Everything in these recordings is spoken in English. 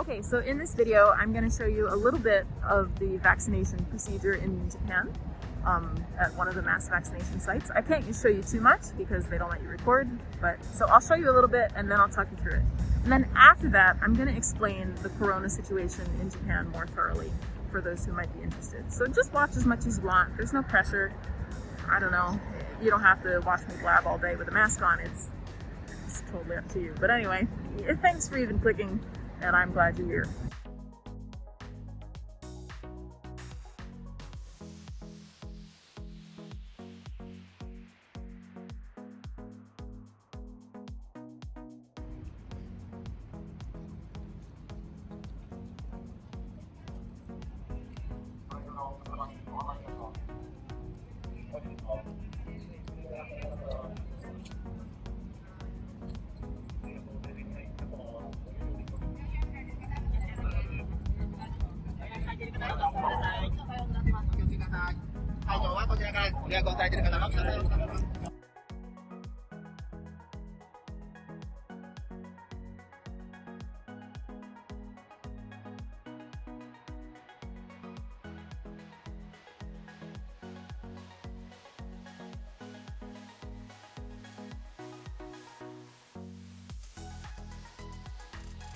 Okay, so in this video, I'm going to show you a little bit of the vaccination procedure in Japan at one of the mass vaccination sites. I can't show you too much because they don't let you record, but so I'll show you a little bit and then I'll talk you through it. And then after that, I'm going to explain the corona situation in Japan more thoroughly for those who might be interested. So just watch as much as you want. There's no pressure. I don't know. You don't have to watch me blab all day with a mask on. It's totally up to you. But anyway, thanks for even clicking, and I'm glad you're here.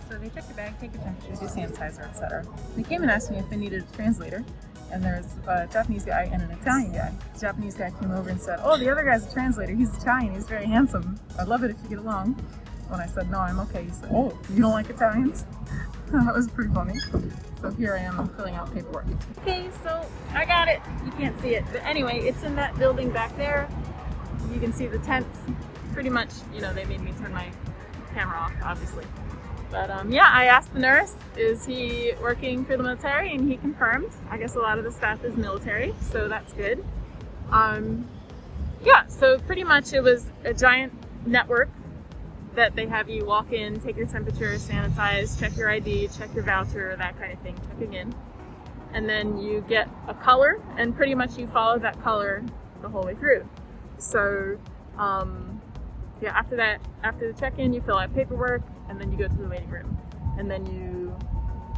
So they check your bag, take your temperature, do sanitizer, etc. They came and asked me if they needed a translator, and there's a Japanese guy and an Italian guy. The Japanese guy came over and said, "Oh, the other guy's a translator. He's Italian. He's very handsome. I'd love it if you get along." When I said, "No, I'm okay," he said, "Oh, you don't like Italians?" That was pretty funny. So here I am, I'm filling out paperwork. Okay, so I got it. You can't see it, but anyway, it's in that building back there. You can see the tents. Pretty much, you know, they made me turn my camera off, obviously. But yeah, I asked the nurse, is he working for the military? And he confirmed. I guess a lot of the staff is military, so that's good. Yeah, so pretty much it was a giant network that they have you walk in, take your temperature, sanitize, check your ID, check your voucher, that kind of thing, checking in. And then you get a color, and pretty much you follow that color the whole way through. So yeah, after the check-in, you fill out paperwork, and then you go to the waiting room. And then you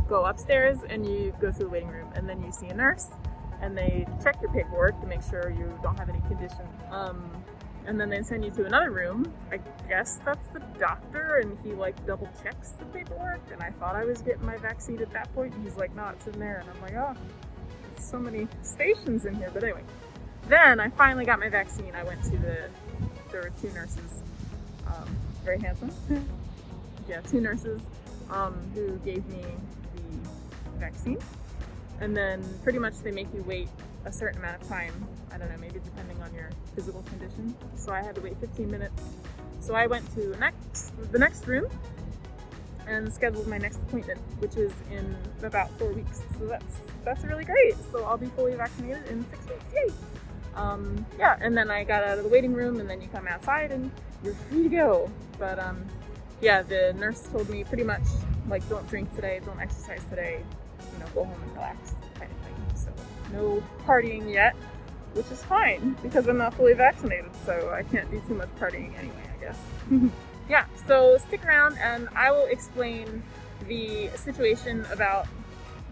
go upstairs and you go to the waiting room, and then you see a nurse, and they check your paperwork to make sure you don't have any condition. And then they send you to another room. I guess that's the doctor, and he like double checks the paperwork. And I thought I was getting my vaccine at that point, and he's like, "No, it's in there." And I'm like, "Oh, there's so many stations in here." But anyway, then I finally got my vaccine. I went to there were two nurses, very handsome. Yeah, two nurses who gave me the vaccine. And then pretty much they make you wait a certain amount of time. I don't know, maybe depending on your physical condition. So I had to wait 15 minutes. So I went to the next room and scheduled my next appointment, which is in about 4 weeks. So that's really great. So I'll be fully vaccinated in 6 weeks, yay! Yeah, and then I got out of the waiting room, and then you come outside and you're free to go. But yeah, the nurse told me pretty much like, don't drink today, don't exercise today, you know, go home and relax, kind of thing. So no partying yet, which is fine because I'm not fully vaccinated, so I can't do too much partying anyway, I guess. Yeah, so stick around and I will explain the situation about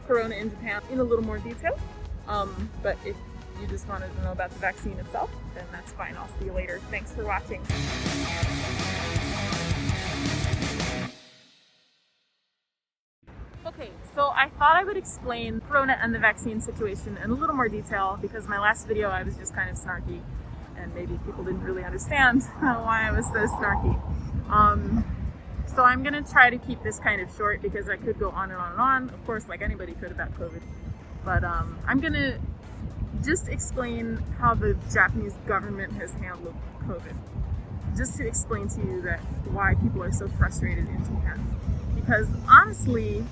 corona in Japan in a little more detail. But if you just wanted to know about the vaccine itself, then that's fine. I'll see you later. Thanks for watching. Okay, so I thought I would explain corona and the vaccine situation in a little more detail because my last video I was just kind of snarky and maybe people didn't really understand why I was so snarky. So I'm going to try to keep this kind of short because I could go on and on and on, of course, like anybody could about COVID. But I'm going to just explain how the Japanese government has handled COVID. Just to explain to you that why people are so frustrated in Japan. Because honestly,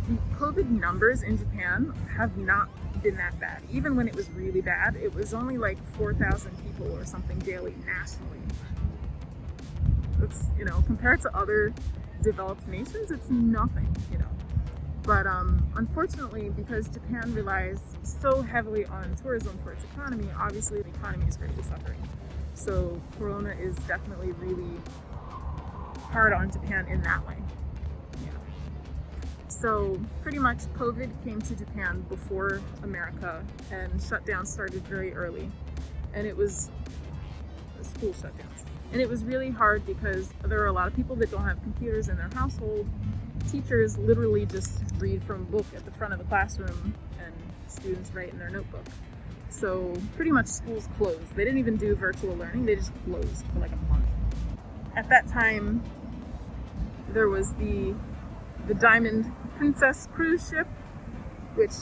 the COVID numbers in Japan have not been that bad. Even when it was really bad, it was only like 4,000 people or something daily nationally. It's, you know, compared to other developed nations, it's nothing, you know. But unfortunately, because Japan relies so heavily on tourism for its economy, obviously the economy is greatly suffering. So corona is definitely really hard on Japan in that way. So pretty much COVID came to Japan before America, and shutdowns started very early. And it was school shutdowns. And it was really hard because there are a lot of people that don't have computers in their household. Teachers literally just read from a book at the front of the classroom, and students write in their notebook. So pretty much schools closed. They didn't even do virtual learning, they just closed for like a month. At that time, there was the Diamond Princess cruise ship, which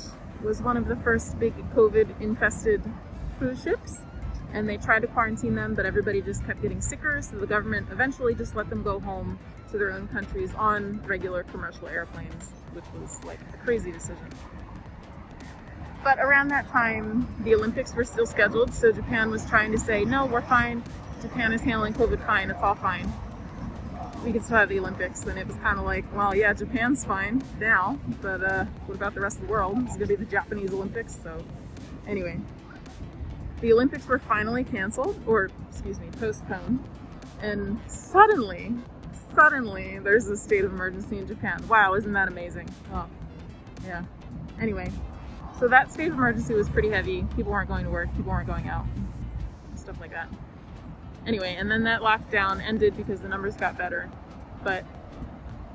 was one of the first big COVID-infested cruise ships. And they tried to quarantine them, but everybody just kept getting sicker, so the government eventually just let them go home to their own countries on regular commercial airplanes, which was like a crazy decision. But around that time, the Olympics were still scheduled, so Japan was trying to say, no, we're fine. Japan is handling COVID fine, it's all fine. We can still have the Olympics. And it was kind of like, well, yeah, Japan's fine now, but what about the rest of the world? It's going to be the Japanese Olympics, so anyway. The Olympics were finally canceled, or postponed, and suddenly, there's a state of emergency in Japan. Wow, isn't that amazing? Oh, yeah. Anyway, so that state of emergency was pretty heavy. People weren't going to work, people weren't going out, stuff like that. Anyway, and then that lockdown ended because the numbers got better, but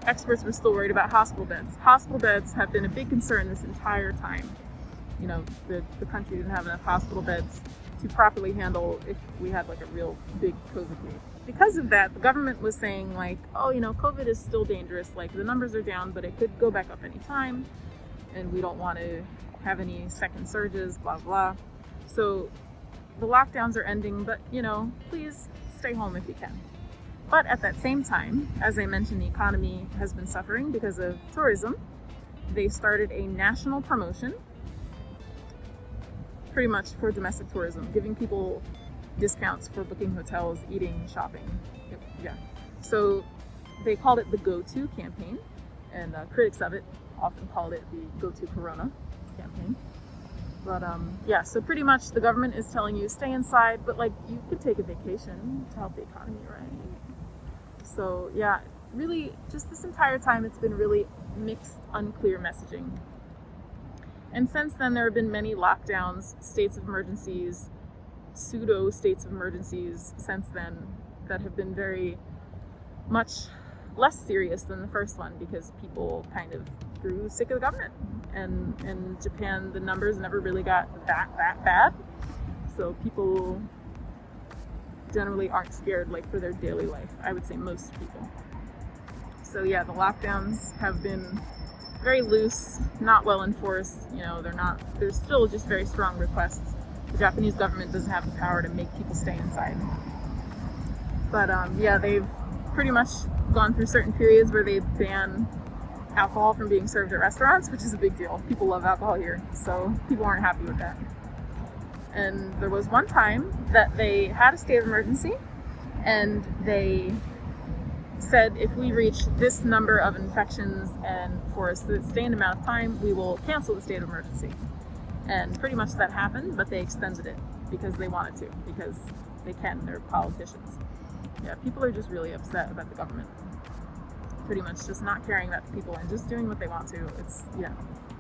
experts were still worried about hospital beds. Hospital beds have been a big concern this entire time. You know, the country didn't have enough hospital beds to properly handle if we had like a real big COVID wave. Because of that, the government was saying like, oh, you know, COVID is still dangerous. Like the numbers are down, but it could go back up anytime, and we don't want to have any second surges, blah, blah. So the lockdowns are ending, but you know, please stay home if you can. But at that same time, as I mentioned, the economy has been suffering because of tourism. They started a national promotion pretty much for domestic tourism, giving people discounts for booking hotels, eating, shopping. Yeah. So they called it the Go-To campaign, and critics of it often called it the Go-To Corona campaign. But yeah, so pretty much the government is telling you stay inside, but like you could take a vacation to help the economy, right? So yeah, really just this entire time it's been really mixed, unclear messaging. And since then, there have been many lockdowns, states of emergencies, pseudo states of emergencies since then that have been very much less serious than the first one because people kind of grew sick of the government. And in Japan, the numbers never really got that bad. So people generally aren't scared like for their daily life. I would say most people. So yeah, the lockdowns have been very loose, not well enforced. You know, there's still just very strong requests. The Japanese government doesn't have the power to make people stay inside. But yeah, they've pretty much gone through certain periods where they ban alcohol from being served at restaurants, which is a big deal. People love alcohol here, so people aren't happy with that. And there was one time that they had a state of emergency, and they said if we reach this number of infections and for a sustained amount of time, we will cancel the state of emergency. And pretty much that happened, but they extended it because they wanted to, because they can, they're politicians. Yeah, people are just really upset about the government. Pretty much just not caring about the people and just doing what they want to. It's, yeah,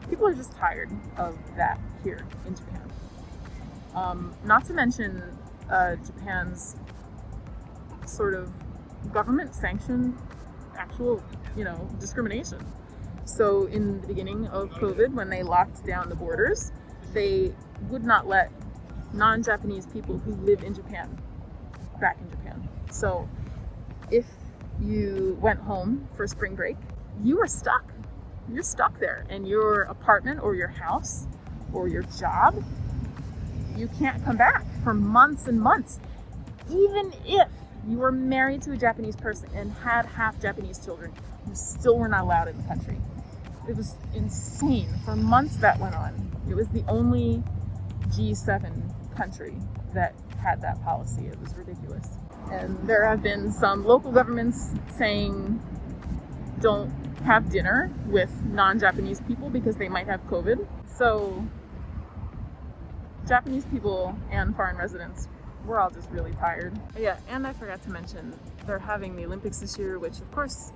people are just tired of that here in Japan. Not to mention Japan's sort of government-sanctioned actual, discrimination. So in the beginning of COVID, when they locked down the borders, they would not let non-Japanese people who live in Japan back in Japan. So if you went home for spring break, you were stuck. You're stuck there, and your apartment or your house or your job, you can't come back for months and months. Even if you were married to a Japanese person and had half Japanese children, you still were not allowed in the country. It was insane. For months that went on. It was the only G7 country that had that policy. It was ridiculous. And there have been some local governments saying don't have dinner with non-Japanese people because they might have COVID. So Japanese people and foreign residents, we're all just really tired. Yeah, and I forgot to mention, they're having the Olympics this year, which of course,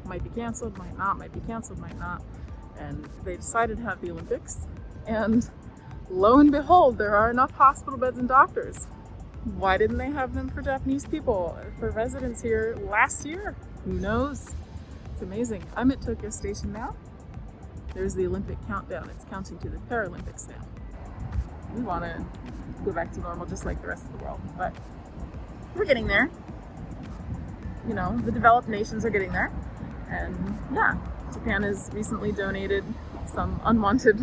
might be canceled, might not, might be canceled, might not. and they decided to have the Olympics, and lo and behold, there are enough hospital beds and doctors. Why didn't they have them for Japanese people, for residents here last year? Who knows? It's amazing. I'm at Tokyo Station now. There's the Olympic countdown. It's counting to the Paralympics now. We want to go back to normal just like the rest of the world, but we're getting there. You know, the developed nations are getting there. And yeah, Japan has recently donated some unwanted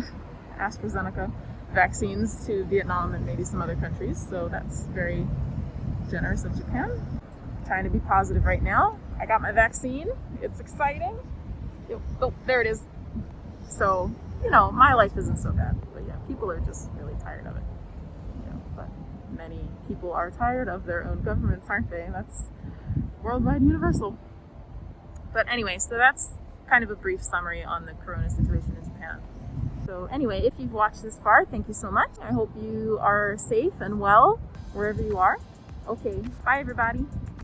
AstraZeneca vaccines to Vietnam and maybe some other countries, so that's very generous of Japan. Trying to be positive right now. I got my vaccine. It's exciting. Oh, there it is. So, you know, my life isn't so bad, but yeah, people are just really tired of it. You know, but many people are tired of their own governments, aren't they? That's worldwide universal. But anyway, so that's kind of a brief summary on the corona situation in Japan. So anyway, if you've watched this far, thank you so much. I hope you are safe and well wherever you are. Okay, bye everybody.